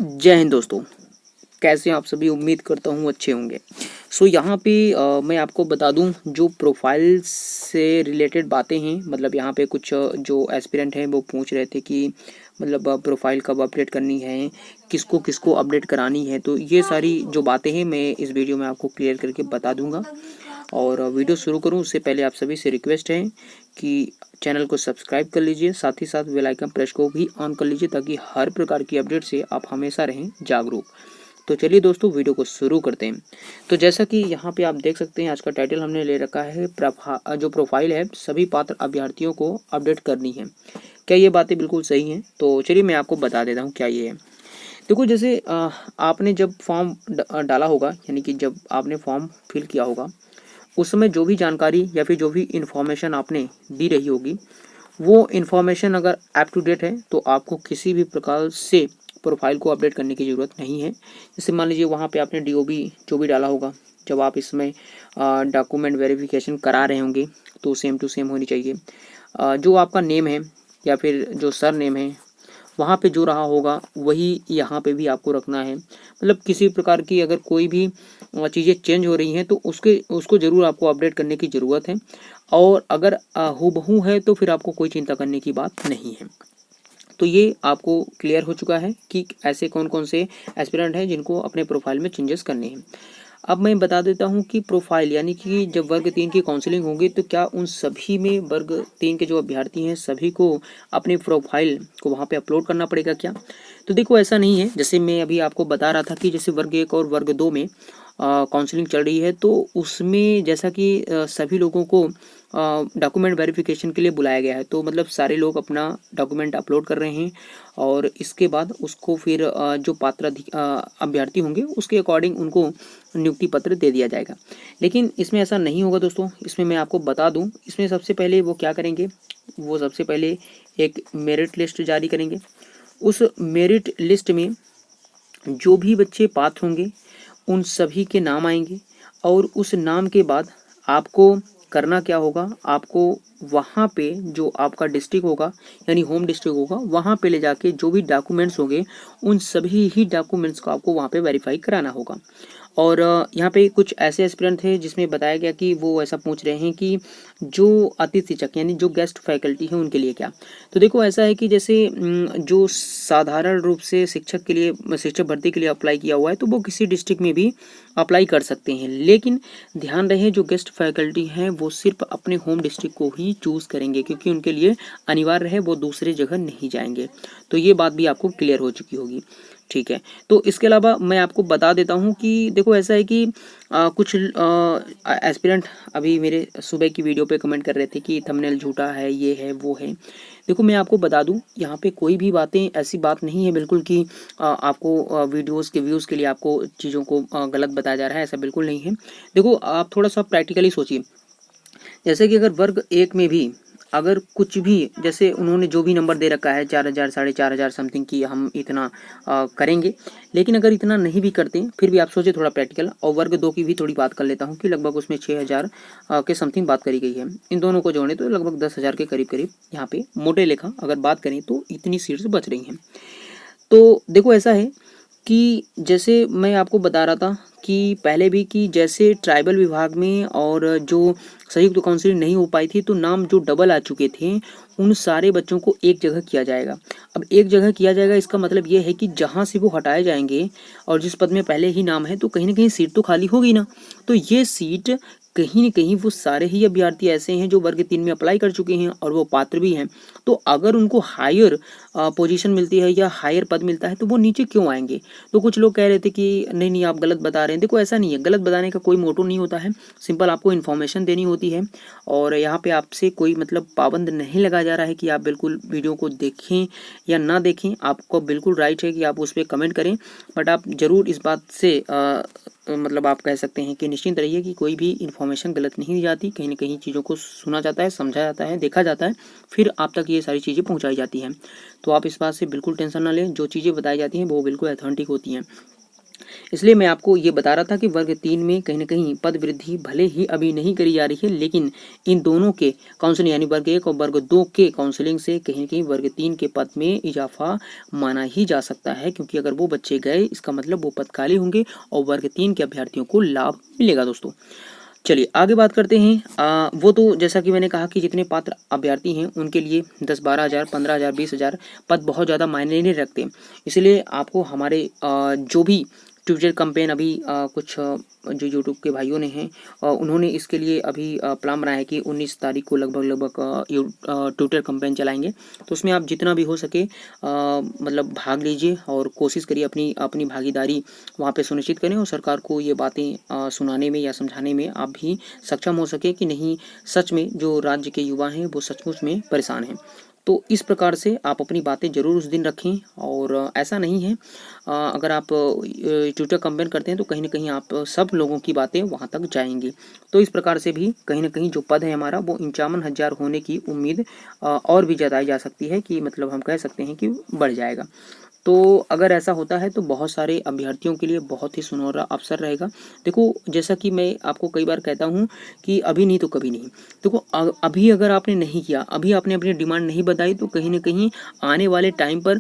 जय हिंद दोस्तों। कैसे हैं आप सभी? उम्मीद करता हूँ अच्छे होंगे। यहाँ पे मैं आपको बता दूँ जो प्रोफाइल से रिलेटेड बातें हैं, मतलब यहाँ पे कुछ जो एस्पिरेंट हैं वो पूछ रहे थे कि मतलब प्रोफाइल कब अपडेट करनी है, किसको किसको अपडेट करानी है। तो ये सारी जो बातें हैं मैं इस वीडियो में आपको क्लियर करके बता दूंगा। और वीडियो शुरू करूँ उससे पहले आप सभी से रिक्वेस्ट है कि चैनल को सब्सक्राइब कर लीजिए, साथ ही साथ बेल आइकन प्रेस को भी ऑन कर लीजिए ताकि हर प्रकार की अपडेट से आप हमेशा रहें जागरूक। तो चलिए दोस्तों वीडियो को शुरू करते हैं। तो जैसा कि यहाँ पे आप देख सकते हैं, आज का टाइटल हमने ले रखा है जो प्रोफाइल है सभी पात्र अभ्यर्थियों को अपडेट करनी है। क्या ये बातें बिल्कुल सही हैं? तो चलिए मैं आपको बता देता हूँ क्या ये है। देखो, जैसे आपने जब फॉर्म डाला होगा, यानी कि जब आपने फॉर्म फिल किया होगा, उस समय जो भी जानकारी या फिर जो भी इन्फॉर्मेशन आपने दी रही होगी, वो इन्फॉर्मेशन अगर अप टू डेट है तो आपको किसी भी प्रकार से प्रोफाइल को अपडेट करने की ज़रूरत नहीं है। जैसे मान लीजिए वहाँ पे आपने डीओबी जो भी डाला होगा, जब आप इसमें डॉक्यूमेंट वेरिफिकेशन करा रहे होंगे तो सेम टू सेम होनी चाहिए। जो आपका नेम है या फिर जो सर नेम है, वहाँ पे जो रहा होगा वही यहाँ पे भी आपको रखना है। मतलब किसी प्रकार की अगर कोई भी चीज़ें चेंज हो रही हैं तो उसको ज़रूर आपको अपडेट करने की ज़रूरत है। और अगर हूबहू है तो फिर आपको कोई चिंता करने की बात नहीं है। तो ये आपको क्लियर हो चुका है कि ऐसे कौन कौन से एस्पिरेंट हैं जिनको अपने प्रोफाइल में चेंजेस करने हैं। अब मैं बता देता हूँ कि प्रोफाइल यानी कि जब वर्ग 3 की काउंसलिंग होगी तो क्या उन सभी में वर्ग 3 के जो अभ्यर्थी हैं सभी को अपनी प्रोफाइल को वहाँ पे अपलोड करना पड़ेगा क्या? तो देखो, ऐसा नहीं है। जैसे मैं अभी आपको बता रहा था कि जैसे वर्ग 1 और वर्ग 2 में काउंसलिंग चल रही है, तो उसमें जैसा कि सभी लोगों को डॉक्यूमेंट वेरिफिकेशन के लिए बुलाया गया है, तो मतलब सारे लोग अपना डॉक्यूमेंट अपलोड कर रहे हैं और इसके बाद उसको फिर जो अभ्यर्थी होंगे उसके अकॉर्डिंग उनको नियुक्ति पत्र दे दिया जाएगा। लेकिन इसमें ऐसा नहीं होगा दोस्तों। इसमें मैं आपको बता दूं, इसमें सबसे पहले वो क्या करेंगे, वो सबसे पहले एक मेरिट लिस्ट जारी करेंगे। उस मेरिट लिस्ट में जो भी बच्चे पात्र होंगे उन सभी के नाम आएंगे और उस नाम के बाद आपको करना क्या होगा, आपको वहाँ पे जो आपका डिस्ट्रिक्ट होगा यानी होम डिस्ट्रिक्ट होगा, वहाँ पे ले जाके जो भी डॉक्यूमेंट्स होंगे उन सभी ही डॉक्यूमेंट्स को आपको वहाँ पे वेरीफाई कराना होगा। और यहाँ पे कुछ ऐसे एस्पिरेंट थे जिसमें बताया गया कि वो ऐसा पूछ रहे हैं कि जो अतिथि शिक्षक यानी जो गेस्ट फैकल्टी है उनके लिए क्या। तो देखो, ऐसा है कि जैसे जो साधारण रूप से शिक्षक के लिए शिक्षक भर्ती के लिए अप्लाई किया हुआ है तो वो किसी डिस्ट्रिक्ट में भी अप्लाई कर सकते हैं। लेकिन ध्यान रहे, जो गेस्ट फैकल्टी हैं वो सिर्फ अपने होम डिस्ट्रिक्ट को ही चूज़ करेंगे, क्योंकि उनके लिए अनिवार्य है, वो दूसरे जगह नहीं जाएंगे। तो ये बात भी आपको क्लियर हो चुकी होगी। ठीक है। तो इसके अलावा मैं आपको बता देता हूँ कि देखो, ऐसा है कि कुछ एस्पिरेंट अभी मेरे सुबह की वीडियो पे कमेंट कर रहे थे कि थंबनेल झूठा है, ये है वो है। देखो, मैं आपको बता दूं, यहाँ पे कोई भी बातें ऐसी बात नहीं है बिल्कुल कि आपको वीडियोस के व्यूज़ के लिए आपको चीज़ों को गलत बताया जा रहा है, ऐसा बिल्कुल नहीं है। देखो, आप थोड़ा सा प्रैक्टिकली सोचिए। जैसे कि अगर वर्ग 1 में भी अगर कुछ भी, जैसे उन्होंने जो भी नंबर दे रखा है 4000 4,500 समथिंग की हम इतना करेंगे, लेकिन अगर इतना नहीं भी करते फिर भी आप सोचे थोड़ा प्रैक्टिकल। और वर्ग 2 की भी थोड़ी बात कर लेता हूँ कि लगभग उसमें 6000 के समथिंग बात करी गई है। इन दोनों को जोड़े तो लगभग 10,000 के करीब करीब यहाँ पे मोटे लेखा अगर बात करें तो इतनी सीट्स बच रही हैं। तो देखो, ऐसा है कि जैसे मैं आपको बता रहा था कि पहले भी कि जैसे ट्राइबल विभाग में और जो संयुक्त काउंसिलिंग नहीं हो पाई थी तो नाम जो डबल आ चुके थे उन सारे बच्चों को एक जगह किया जाएगा। अब एक जगह किया जाएगा, इसका मतलब ये है कि जहाँ से वो हटाए जाएंगे और जिस पद में पहले ही नाम है तो कहीं ना कहीं सीट तो खाली होगी ना। तो ये सीट कहीं न कहीं वो सारे ही अभ्यर्थी ऐसे हैं जो वर्ग 3 में अप्लाई कर चुके हैं और वो पात्र भी हैं। तो अगर उनको हायर पोजीशन मिलती है या हायर पद मिलता है तो वो नीचे क्यों आएँगे? तो कुछ लोग कह रहे थे कि नहीं, नहीं आप गलत बता रहे हैं। देखो, ऐसा नहीं है, गलत बताने का कोई मोटो नहीं होता है। सिंपल आपको इन्फॉर्मेशन देनी होती है और यहाँ पे आपसे कोई मतलब पाबंद नहीं लगाया जा रहा है कि आप बिल्कुल वीडियो को देखें या ना देखें। आपको बिल्कुल राइट है कि आप उस पे कमेंट करें, बट आप ज़रूर इस बात से मतलब आप कह सकते हैं कि निश्चिंत रहिए कि कोई भी इन्फॉर्मेशन गलत नहीं दी जाती। कहीं न कहीं चीज़ों को सुना जाता है, समझा जाता है, देखा जाता है, फिर आप तक ये सारी चीज़ें पहुँचाई जाती हैं। तो आप इस बात से बिल्कुल टेंशन ना लें, जो चीज़ें बताई जाती हैं वो बिल्कुल ऑथेंटिक होती हैं। इसलिए मैं आपको ये बता रहा था कि वर्ग 3 में कहीं न कहीं पद वृद्धि भले ही अभी नहीं करी जा रही है, लेकिन इन दोनों के काउंसलिंग यानी वर्ग 1 और वर्ग 2 के काउंसलिंग से कहीं न कहीं वर्ग 3 के पद में इजाफा माना ही जा सकता है, क्योंकि अगर वो बच्चे गए इसका मतलब वो पद खाली होंगे और वर्ग 3 के अभ्यर्थियों को लाभ मिलेगा दोस्तों। चलिए आगे बात करते हैं। वो तो जैसा कि मैंने कहा कि जितने पात्र अभ्यर्थी हैं उनके लिए 10-12 हज़ार, 15 हज़ार, 20 हज़ार पद बहुत ज़्यादा मायने नहीं रखते। इसलिए आपको हमारे जो भी ट्विटर कैंपेन अभी कुछ जो यूट्यूब के भाइयों ने हैं उन्होंने इसके लिए अभी प्लान बनाया है कि 19 तारीख को लगभग ट्विटर कैंपेन चलाएंगे। तो उसमें आप जितना भी हो सके मतलब भाग लीजिए और कोशिश करिए अपनी अपनी भागीदारी वहाँ पे सुनिश्चित करें और सरकार को ये बातें सुनाने में या समझाने में आप भी सक्षम हो सके कि नहीं, सच में जो राज्य के युवा हैं वो सचमुच में परेशान हैं। तो इस प्रकार से आप अपनी बातें ज़रूर उस दिन रखें और ऐसा नहीं है अगर आप ट्विटर कैंपेन करते हैं तो कहीं ना कहीं आप सब लोगों की बातें वहां तक जाएंगी। तो इस प्रकार से भी कहीं ना कहीं जो पद है हमारा वो 51 हज़ार होने की उम्मीद और भी जताई जा सकती है कि मतलब हम कह सकते हैं कि बढ़ जाएगा। तो अगर ऐसा होता है तो बहुत सारे अभ्यर्थियों के लिए बहुत ही सुनहरा अवसर रहेगा। देखो जैसा कि मैं आपको कई बार कहता हूँ कि अभी नहीं तो कभी नहीं। देखो अभी अगर आपने नहीं किया, अभी आपने अपनी डिमांड नहीं बताई तो कहीं ना कहीं आने वाले टाइम पर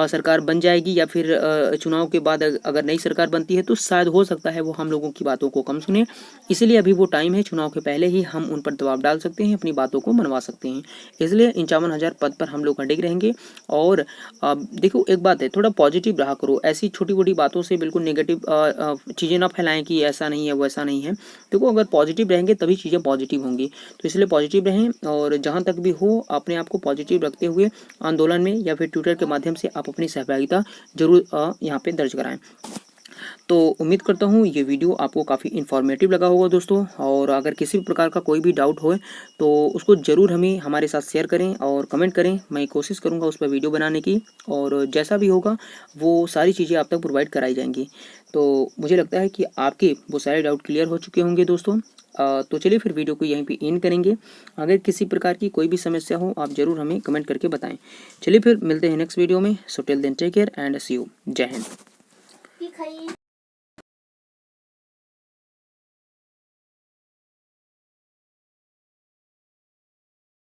सरकार बन जाएगी या फिर चुनाव के बाद अगर नई सरकार बनती है तो शायद हो सकता है वो हम लोगों की बातों को कम सुने। इसलिए अभी वो टाइम है, चुनाव के पहले ही हम उन पर दबाव डाल सकते हैं, अपनी बातों को मनवा सकते हैं। इसलिए 51 हज़ार पद पर हम लोग अडिग रहेंगे। और देखो एक बात है, थोड़ा पॉजिटिव रहा करो, ऐसी छोटी छोटी बातों से बिल्कुल नेगेटिव चीज़ें ना फैलाएं कि ऐसा नहीं है वैसा नहीं है। देखो अगर पॉजिटिव रहेंगे तभी चीज़ें पॉजिटिव होंगी। तो इसलिए पॉजिटिव रहें और जहाँ तक भी हो अपने आप को पॉजिटिव रखते हुए आंदोलन में या फिर ट्विटर के माध्यम से आप अपनी सहभागिता जरूर यहाँ पे दर्ज कराएं। तो उम्मीद करता हूँ ये वीडियो आपको काफ़ी इन्फॉर्मेटिव लगा होगा दोस्तों। और अगर किसी भी प्रकार का कोई भी डाउट हो तो उसको ज़रूर हमें हमारे साथ शेयर करें और कमेंट करें। मैं कोशिश करूँगा उस पर वीडियो बनाने की और जैसा भी होगा वो सारी चीज़ें आप तक प्रोवाइड कराई जाएंगी। तो मुझे लगता है कि आपके वो सारे डाउट क्लियर हो चुके होंगे दोस्तों। तो चलिए फिर वीडियो को यहीं पे एंड करेंगे। अगर किसी प्रकार की कोई भी समस्या हो आप ज़रूर हमें कमेंट करके बताएं। चलिए फिर मिलते हैं नेक्स्ट वीडियो में। So till then take care and see you. जय हिंद।